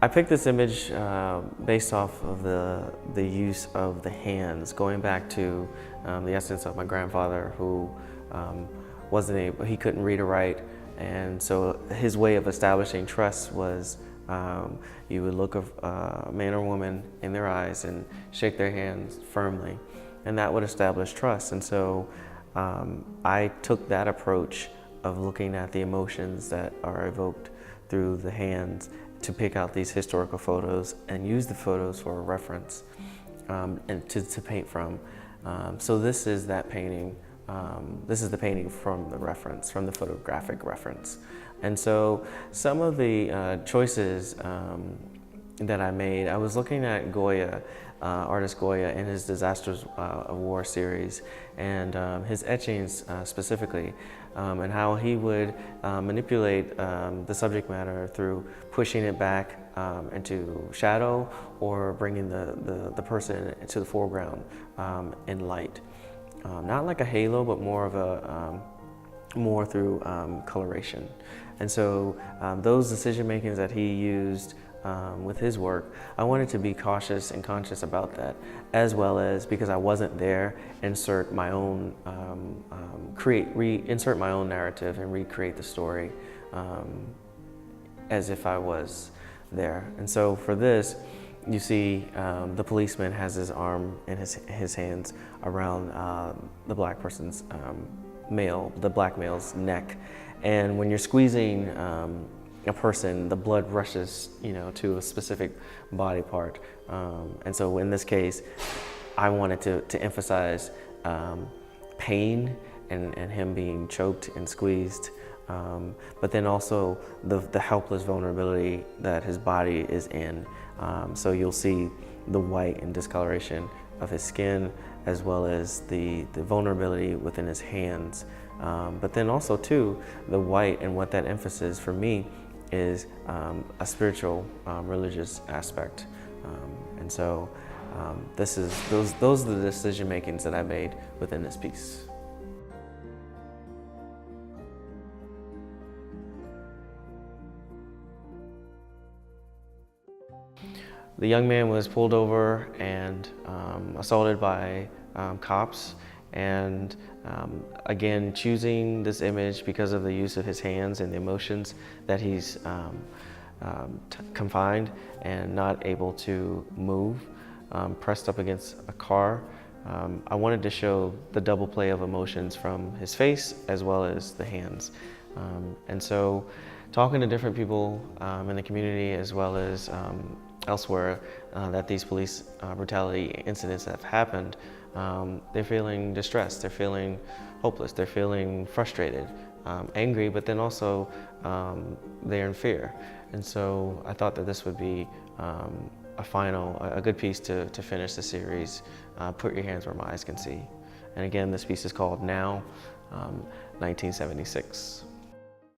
I picked this image based off of the use of the hands, going back to the essence of my grandfather, who he couldn't read or write, and so his way of establishing trust was you would look a man or woman in their eyes and shake their hands firmly, and that would establish trust. And so I took that approach of looking at the emotions that are evoked through the hands to pick out these historical photos and use the photos for a reference and to paint from. So this is that painting. This is the painting from the reference, from the photographic reference. And so some of the choices that I made, I was looking at Goya, artist Goya, in his Disasters of War series, and his etchings specifically, and how he would manipulate the subject matter through pushing it back into shadow or bringing the person to the foreground in light. Not like a halo, but more of a more through coloration. And so those decision makings that he used with his work, I wanted to be cautious and conscious about that, as well as, because I wasn't there, insert my own insert my own narrative and recreate the story as if I was there. And so for this, you see the policeman has his arm and his hands around the black person's the black male's neck, and when you're squeezing a person, the blood rushes, to a specific body part, and so in this case, I wanted to emphasize pain and him being choked and squeezed, but then also the helpless vulnerability that his body is in. So you'll see the white and discoloration of his skin, as well as the vulnerability within his hands. But then also too, the white, and what that emphasis for me is a spiritual, religious aspect. And so those are the decision makings that I made within this piece. The young man was pulled over and assaulted by cops, and again, choosing this image because of the use of his hands and the emotions that he's confined and not able to move, pressed up against a car. I wanted to show the double play of emotions from his face as well as the hands. And so talking to different people in the community, as well as elsewhere, that these police brutality incidents have happened, they're feeling distressed, they're feeling hopeless, they're feeling frustrated, angry, but then also they're in fear. And so I thought that this would be a good piece to finish the series, Put Your Hands Where My Eyes Can See. And again, this piece is called Now, 1976.